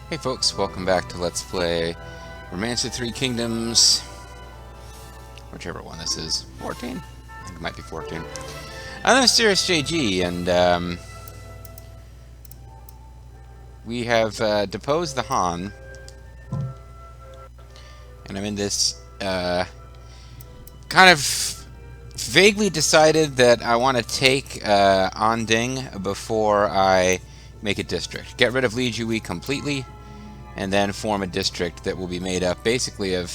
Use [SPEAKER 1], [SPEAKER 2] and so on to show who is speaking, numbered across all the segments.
[SPEAKER 1] Hey folks, welcome back to Let's Play Romance of Three Kingdoms. Whichever one this is. 14? I think it might be 14. I'm the Mysterious JG, and we have deposed the Han. And I'm in this kind of vaguely decided that I want to take Anding before I make a district. Get rid of Li Jue completely, and then form a district that will be made up basically of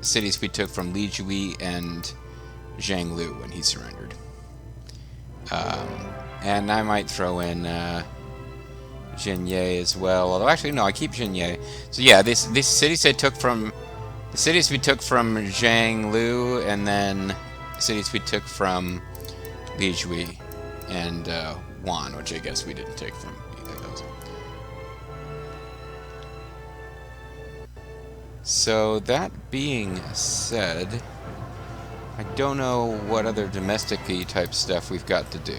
[SPEAKER 1] cities we took from Li Jue and Zhang Lu when he surrendered. And I might throw in Jinye as well. Although actually no, I keep Jinye. So yeah, these cities I took from the cities we took from Zhang Lu, and then cities we took from Li Jue and Wan, which I guess we didn't take from either of those. So that being said, I don't know what other domestic-y type stuff we've got to do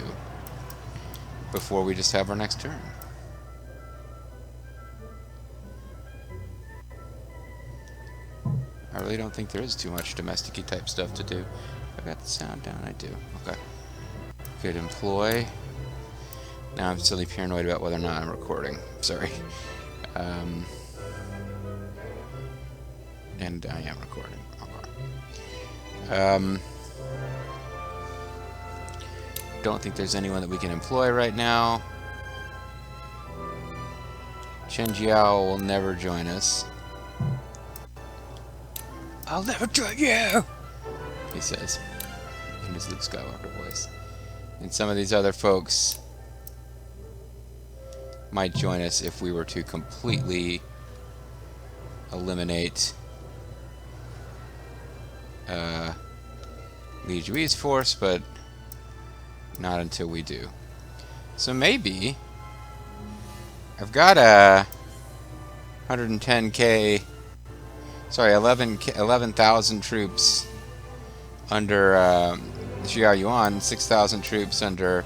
[SPEAKER 1] before we just have our next turn. I really don't think there is too much domestic-y type stuff to do. I got the sound down, I do. Okay. Good employ. Now I'm silly paranoid about whether or not I'm recording. Sorry. And I am recording. Okay. Don't think there's anyone that we can employ right now. Chen Jiao will never join us. I'll never join you, he says in his Luke Skywalker voice. And some of these other folks might join us if we were to completely eliminate Li Jue's force, but not until we do. So maybe I've got a 110k, sorry, 11,000 troops under Xia Yuan, 6,000 troops under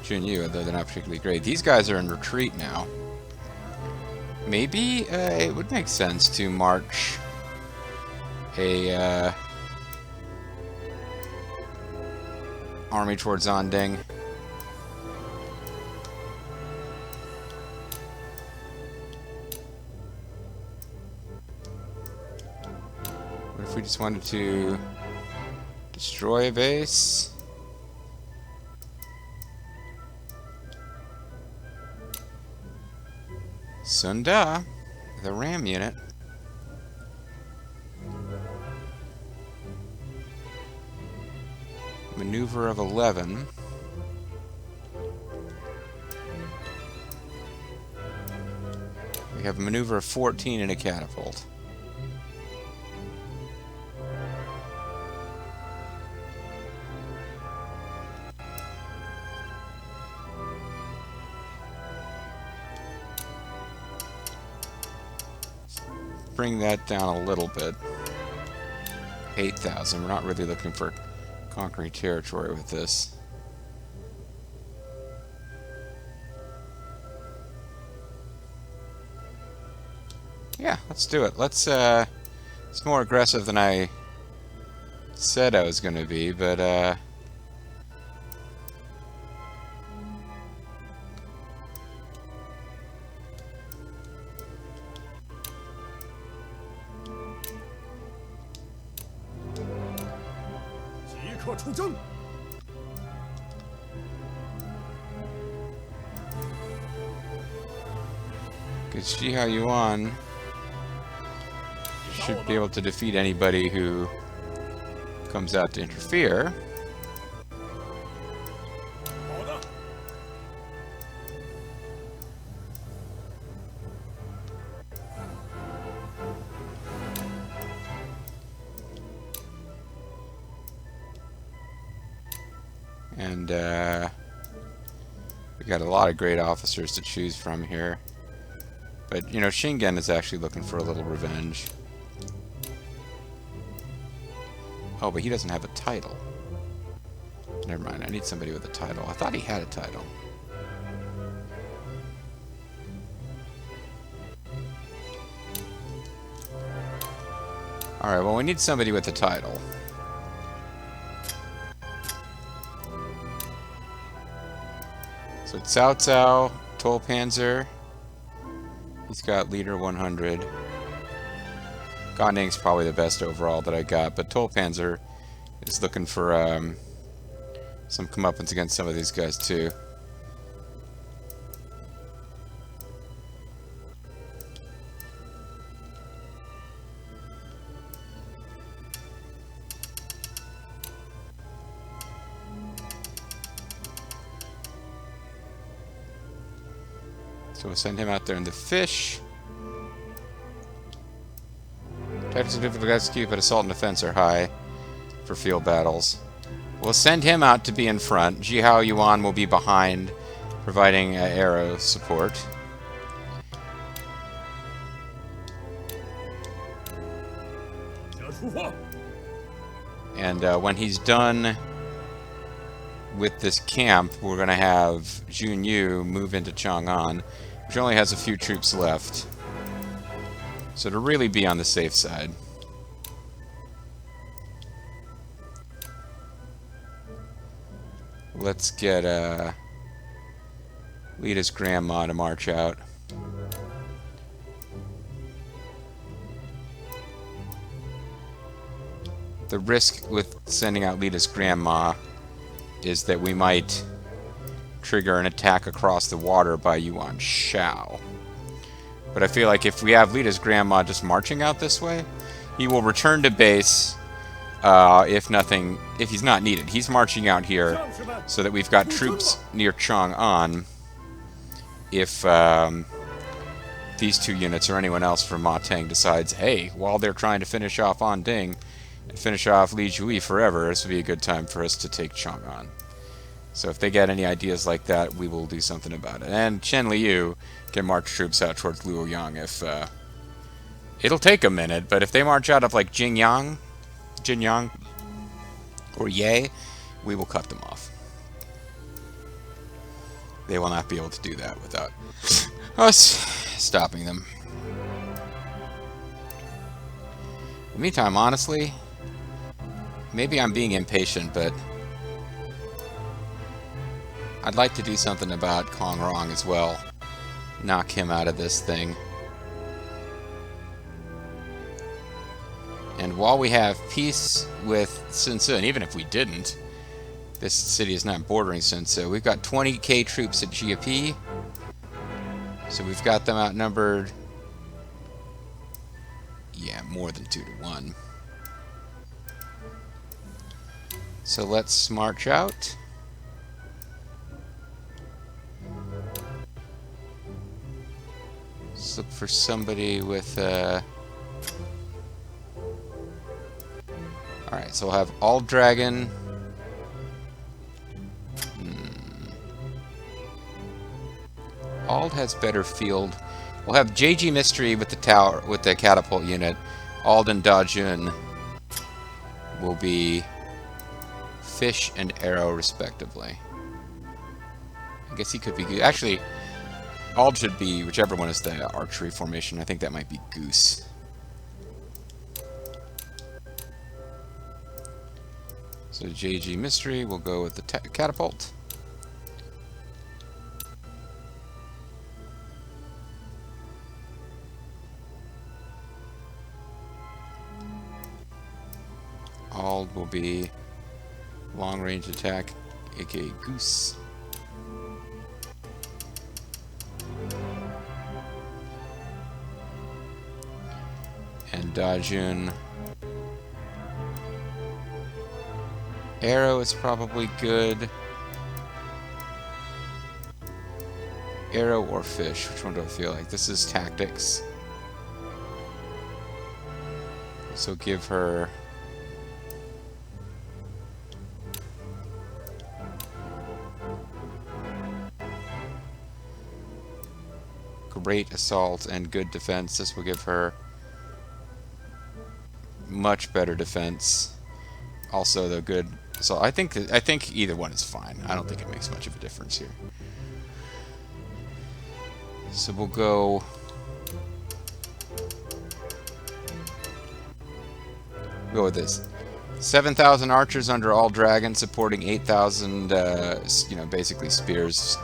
[SPEAKER 1] Junyu, although they're not particularly great. These guys are in retreat now. Maybe it would make sense to march a army towards Anding. What if we just wanted to destroy a base? Sunda, the ram unit. Maneuver of 11. We have a maneuver of 14 and a catapult. Bring that down a little bit. 8,000. We're not really looking for conquering territory with this. Yeah, let's do it. Let's it's more aggressive than I said I was going to be, but because Xia Yuan should be able to defeat anybody who comes out to interfere. And we got a lot of great officers to choose from here. But, you know, Shingen is actually looking for a little revenge. Oh, but he doesn't have a title. Never mind, I need somebody with a title. I thought he had a title. Alright, well, we need somebody with a title. So Cao Cao, Tolpanzer. He's got leader 100. Gonding's probably the best overall that I got, but Tolpanzer is looking for some comeuppance against some of these guys too. So we'll send him out there in the fish. Tactics are difficult to execute, but assault and defense are high for field battles. We'll send him out to be in front. Jihao Yuan will be behind, providing arrow support. And when he's done with this camp, we're going to have Jun Yu move into Chang'an, which only has a few troops left. So to really be on the safe side. Let's get Lita's grandma to march out. The risk with sending out Lita's grandma is that we might trigger an attack across the water by Yuan Shao. But I feel like if we have Lita's grandma just marching out this way, he will return to base if he's not needed. He's marching out here so that we've got troops near Chang'an if these two units or anyone else from Ma Teng decides, hey, while they're trying to finish off Anding and finish off Li Jui forever, this would be a good time for us to take Chang'an. So if they get any ideas like that, we will do something about it. And Chen Liu can march troops out towards Luoyang if... it'll take a minute, but if they march out of, like, Jinyang, or Ye, we will cut them off. They will not be able to do that without us stopping them. In the meantime, honestly, maybe I'm being impatient, but I'd like to do something about Kong Rong as well. Knock him out of this thing. And while we have peace with Sun Ce, and even if we didn't, this city is not bordering Sun Ce. We've got 20k troops at GP. So we've got them outnumbered. Yeah, more than 2 to 1. So let's march out. Let's look for somebody with Alright, so we'll have All Dragon. Ald has better field. We'll have JG Mystery with the tower, with the catapult unit. Ald and Dajun will be fish and arrow respectively. I guess he could be... Actually, Ald should be whichever one is the archery formation. I think that might be Goose. So JG Mystery will go with the catapult. Ald will be long range attack, aka Goose. And Dajun. Arrow is probably good. Arrow or fish? Which one do I feel like? This is tactics. So give her... great assault and good defense. This will give her much better defense. Also, the good. So I think either one is fine. I don't think it makes much of a difference here. So we'll go Go with this. 7,000 archers under all dragons, supporting 8,000, basically spears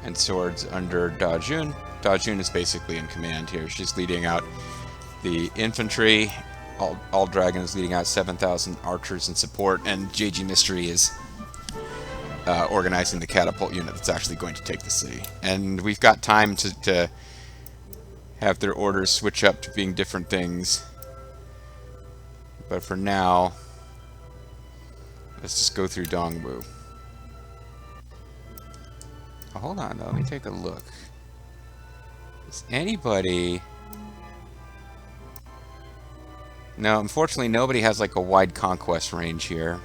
[SPEAKER 1] and swords under Da Jun. Da Jun is basically in command here. She's leading out the infantry. All Dragon is leading out 7,000 archers in support, and JG Mystery is organizing the catapult unit that's actually going to take the city. And we've got time to have their orders switch up to being different things. But for now, let's just go through Dongwu. Oh, hold on, though. Let me take a look. Is anybody... No, unfortunately, nobody has like a wide conquest range here.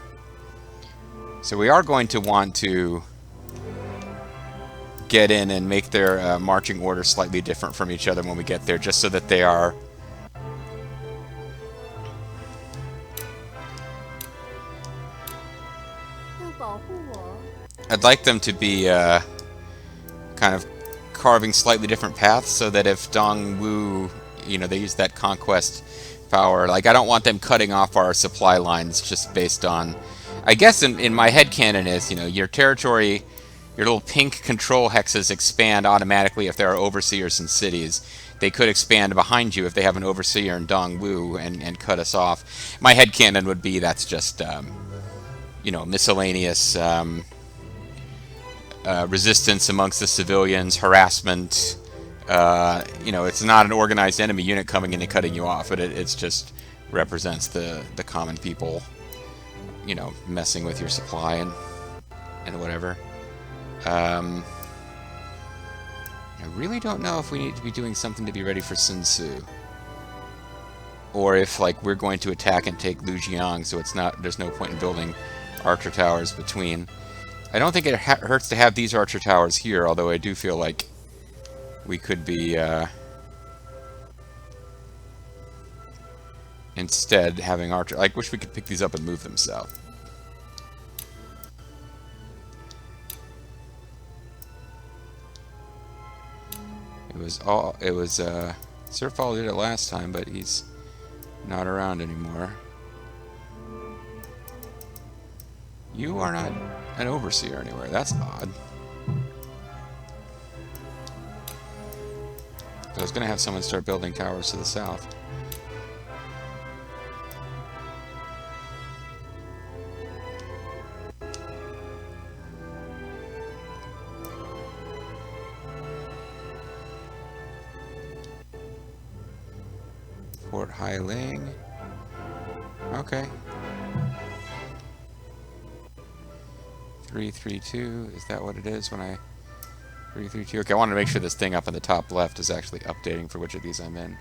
[SPEAKER 1] So we are going to want to get in and make their marching order slightly different from each other when we get there, just so that they are... I'd like them to be kind of carving slightly different paths, so that if Dongwu, they use that conquest power, like, I don't want them cutting off our supply lines just based on... I guess in my headcanon is, your territory, your little pink control hexes expand automatically if there are overseers in cities. They could expand behind you if they have an overseer in Dongwu and cut us off. My headcanon would be that's just, miscellaneous resistance amongst the civilians, harassment. It's not an organized enemy unit coming in and cutting you off, but it's just represents the common people, messing with your supply and whatever. I really don't know if we need to be doing something to be ready for Sun Tzu, or if we're going to attack and take Lujiang, so there's no point in building archer towers between. I don't think it hurts to have these archer towers here, although I do feel like we could be instead having archer... I wish we could pick these up and move them south. Sir Fall did it last time, but he's not around anymore. You are not an overseer anywhere. That's odd. I was going to have someone start building towers to the south. Fort Hailing. Okay. 332. Is that what it is when I... 332. Okay, I wanted to make sure this thing up in the top left is actually updating for which of these I'm in.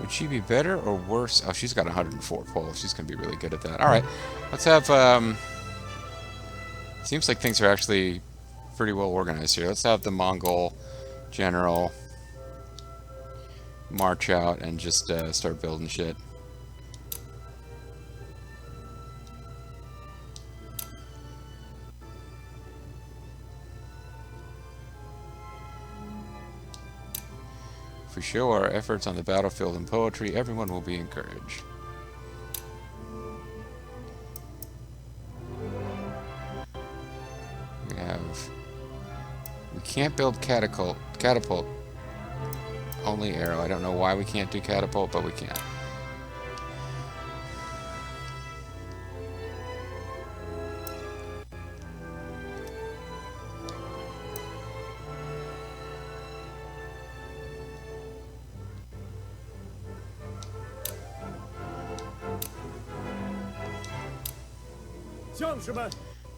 [SPEAKER 1] Would she be better or worse? Oh, she's got 104 pull. She's going to be really good at that. Alright, let's have... seems like things are actually pretty well organized here. Let's have the Mongol general march out and just start building shit. If we show our efforts on the battlefield in poetry, everyone will be encouraged. We can't build catapult. Only arrow. I don't know why we can't do catapult, but we can.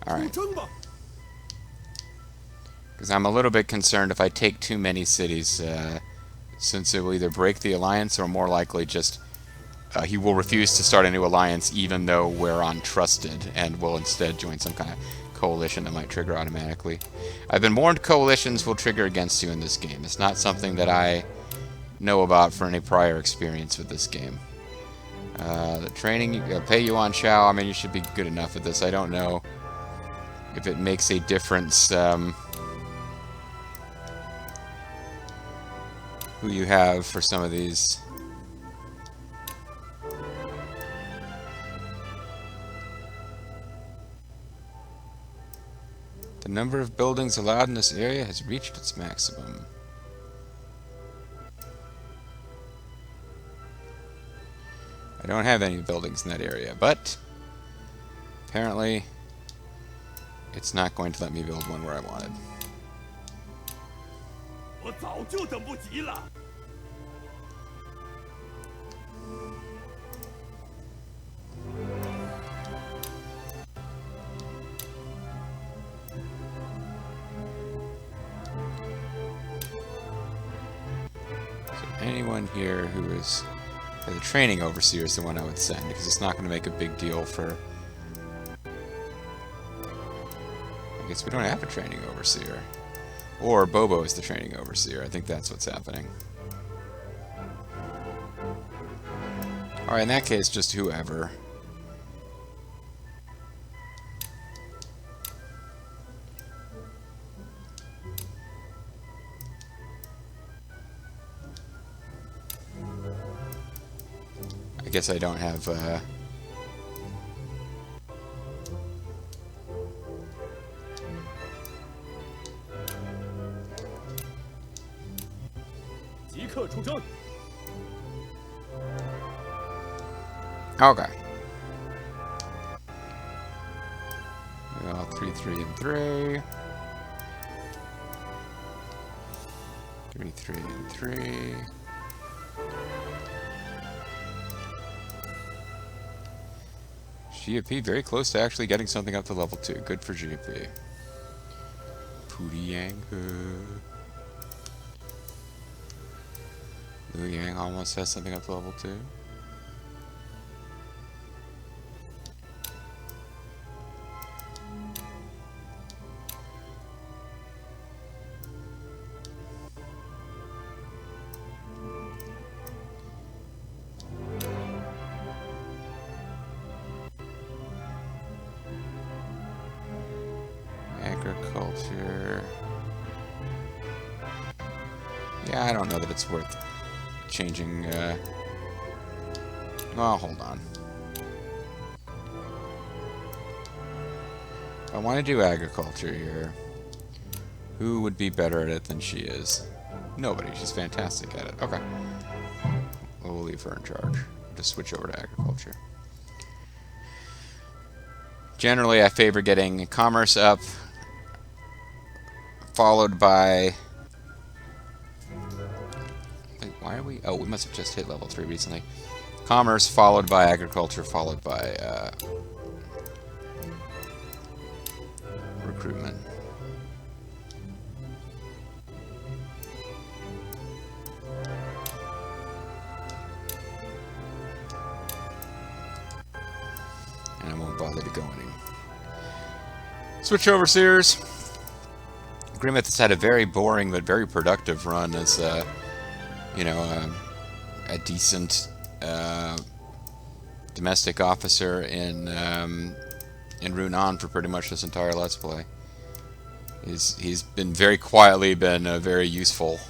[SPEAKER 1] Alright. Because I'm a little bit concerned if I take too many cities, since it will either break the alliance or more likely just he will refuse to start a new alliance even though we're untrusted, and will instead join some kind of coalition that might trigger automatically. I've been warned coalitions will trigger against you in this game. It's not something that I know about for any prior experience with this game. The training, pay you on Shao, I mean, you should be good enough at this. I don't know if it makes a difference who you have for some of these. The number of buildings allowed in this area has reached its maximum. I don't have any buildings in that area, but apparently it's not going to let me build one where I wanted. Anyone here who is the training overseer is the one I would send, because it's not going to make a big deal for... I guess we don't have a training overseer. Or Bobo is the training overseer. I think that's what's happening. Alright, in that case, just whoever. I guess I don't have, okay. Well, 3, 3, and 3. 3, 3, and 3. GP very close to actually getting something up to level 2. Good for GP. Pootie Yang. Liu Yang almost has something up to level 2. Agriculture. Yeah, I don't know that it's worth changing, well, hold on. I want to do agriculture here. Who would be better at it than she is? Nobody. She's fantastic at it. Okay. We'll leave her in charge. Just switch over to agriculture. Generally, I favor getting commerce up, followed by... Wait, why are we... Oh, we must have just hit level 3 recently. Commerce, followed by agriculture, followed by recruitment. And I won't bother to go any. Switch overseers. Agreement has had a very boring but very productive run as, you know, a decent domestic officer in Runan for pretty much this entire Let's Play. He's been very quietly been very useful.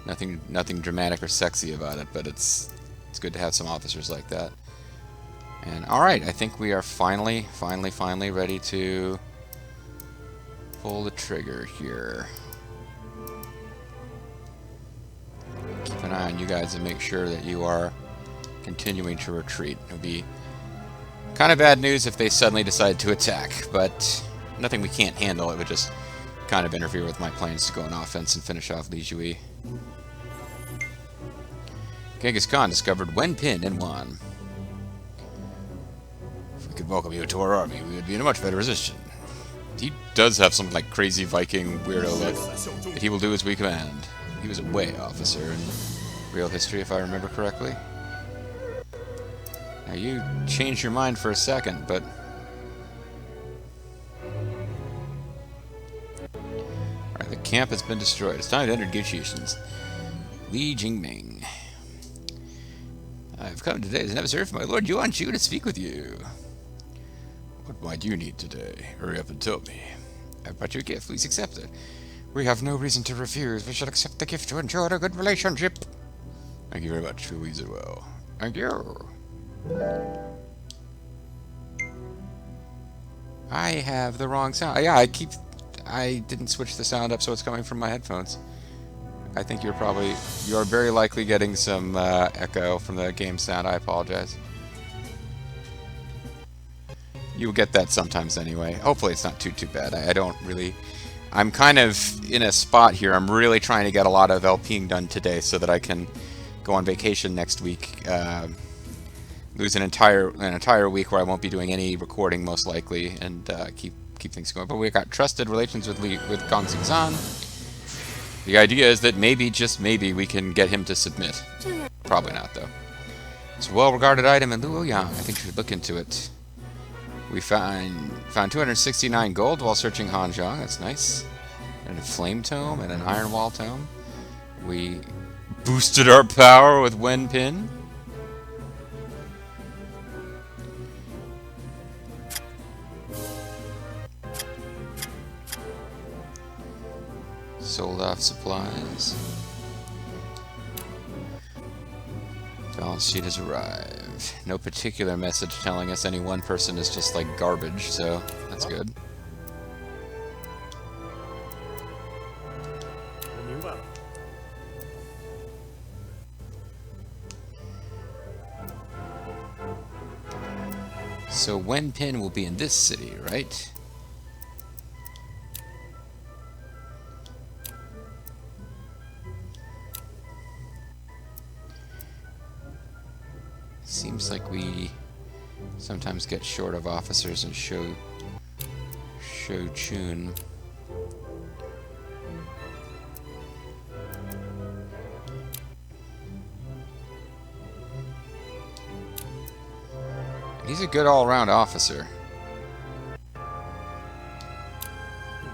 [SPEAKER 1] Nothing dramatic or sexy about it, but it's good to have some officers like that. And alright, I think we are finally ready to pull the trigger here. Keep an eye on you guys and make sure that you are continuing to retreat. It would be kind of bad news if they suddenly decide to attack, but nothing we can't handle. It would just kind of interfere with my plans to go on offense and finish off Li Jue. Genghis Khan discovered Wenpin and won. If we could welcome you to our army, we would be in a much better position. He does have some like crazy Viking weirdo look that he will do as we command. He was a Wei officer in real history, if I remember correctly. Now you changed your mind for a second, but... Alright, the camp has been destroyed. It's time to enter negotiations. Li Jingming. I've come today as an emissary from my lord Yuan Chu to speak with you. What might you need today? Hurry up and tell me. I've brought you a gift. Please accept it. We have no reason to refuse. We shall accept the gift to ensure a good relationship. Thank you very much. We'll use it well. Thank you. I have the wrong sound. Yeah, I didn't switch the sound up so it's coming from my headphones. I think you're very likely getting some echo from the game sound. I apologize. You'll get that sometimes anyway. Hopefully it's not too bad. I don't really... I'm kind of in a spot here. I'm really trying to get a lot of LPing done today so that I can go on vacation next week. Lose an entire week where I won't be doing any recording most likely, and keep things going. But we've got trusted relations with Gong Xingzhan. The idea is that maybe, just maybe, we can get him to submit. Probably not, though. It's a well-regarded item in Luoyang. I think we should look into it. We found 269 gold while searching Hanzhong. That's nice. And a flame tome and an iron wall tome. We boosted our power with Wen Pin. Sold off supplies. Balance sheet has arrived. No particular message telling us any one person is just like garbage, so that's good. So Wen Pin will be in this city, right? Seems like we sometimes get short of officers in Shou Chun. He's a good all-around officer.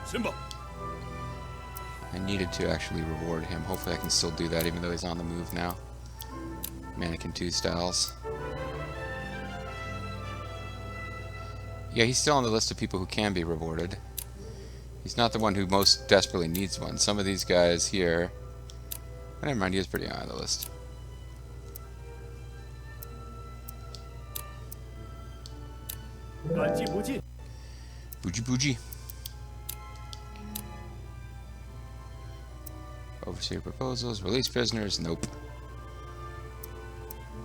[SPEAKER 2] Simba.
[SPEAKER 1] I needed to actually reward him. Hopefully I can still do that even though he's on the move now. Mannequin 2 styles. Yeah, he's still on the list of people who can be rewarded. He's not the one who most desperately needs one. Some of these guys here... Oh, never mind, he is pretty high on the list. Buji Buji. Overseer proposals, release prisoners, nope.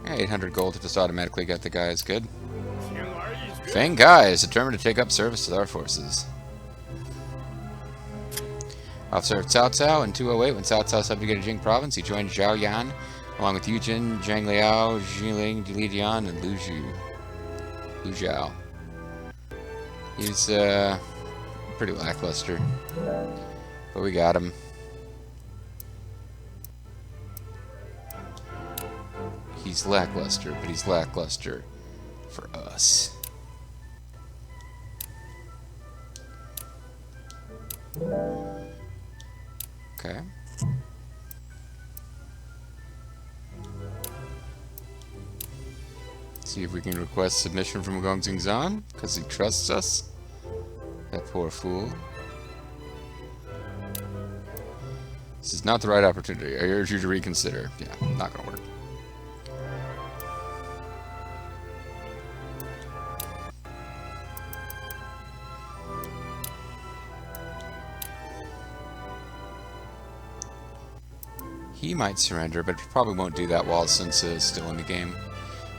[SPEAKER 1] Yeah, 800 gold to just automatically get the guy is good. Fang Gai is determined to take up service with our forces. Officer of Cao Cao in 208, when Cao Cao subjugated Jing province, he joined Zhao Yan, along with Yu Jin, Zhang Liao, Jiling, Li Dian, and Lu Zhao. He's pretty lackluster, but we got him. He's lackluster, but he's lackluster for us. Okay. See if we can request submission from Gong Xingzhan, because he trusts us. That poor fool. This is not the right opportunity. I urge you to reconsider. Yeah, not gonna work. He might surrender, but probably won't do that while Sun Tzu is still in the game.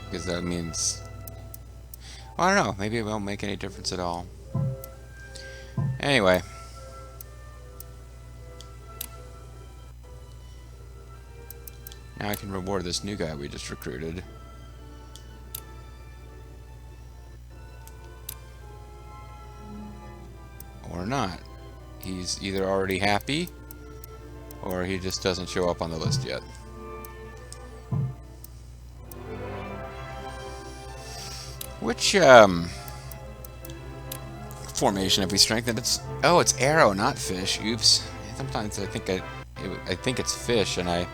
[SPEAKER 1] Because that means... Well, I don't know. Maybe it won't make any difference at all. Anyway. Now I can reward this new guy we just recruited. Or not. He's either already happy, or he just doesn't show up on the list yet. Which formation have we strengthened? It's arrow, not fish. Oops. Sometimes I think it's fish, and I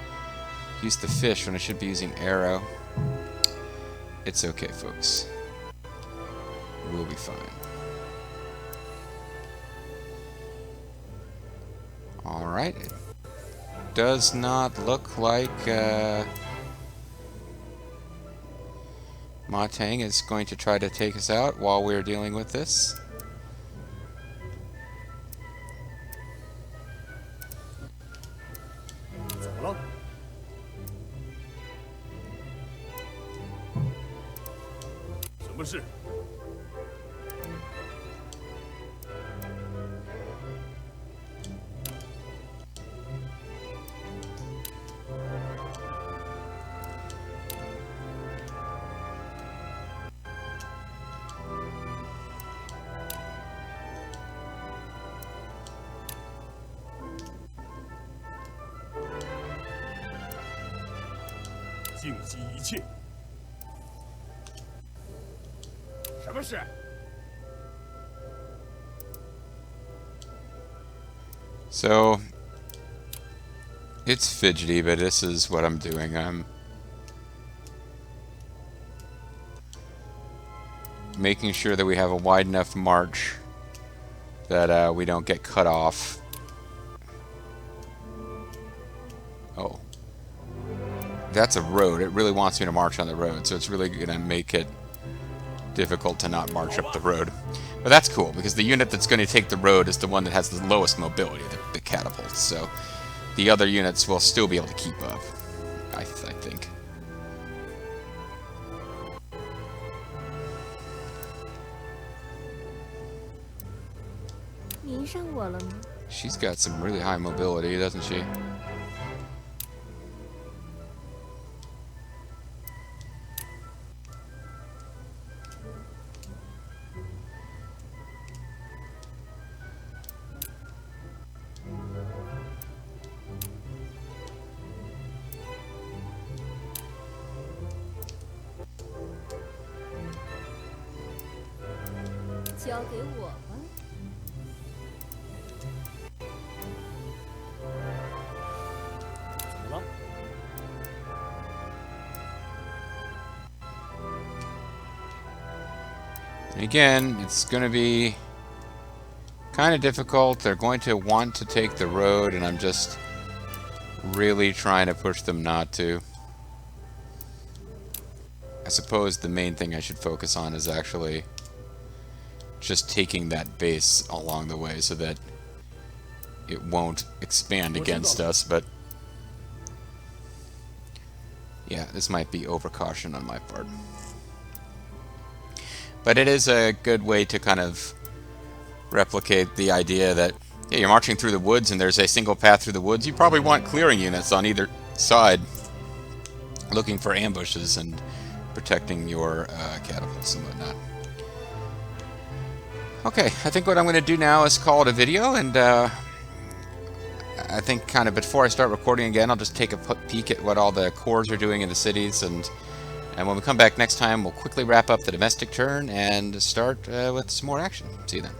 [SPEAKER 1] use the fish when I should be using arrow. It's okay, folks. We'll be fine. Alright. It does not look like Ma Tang is going to try to take us out while we're dealing with this. So, it's fidgety, but this is what I'm doing. I'm making sure that we have a wide enough march that we don't get cut off. Oh. That's a road. It really wants me to march on the road, so it's really going to make it difficult to not march up the road. But that's cool, because the unit that's going to take the road is the one that has the lowest mobility, the catapults. So the other units will still be able to keep up, I think. She's got some really high mobility, doesn't she? Again, it's going to be kind of difficult. They're going to want to take the road, and I'm just really trying to push them not to. I suppose the main thing I should focus on is actually just taking that base along the way so that it won't expand against us, but yeah, this might be overcaution on my part. But it is a good way to kind of replicate the idea that, yeah, you're marching through the woods and there's a single path through the woods. You probably want clearing units on either side looking for ambushes and protecting your catapults and whatnot. Okay, I think what I'm going to do now is call it a video, and I think kind of before I start recording again, I'll just take a peek at what all the corps are doing in the cities, and when we come back next time, we'll quickly wrap up the domestic turn and start with some more action. See you then.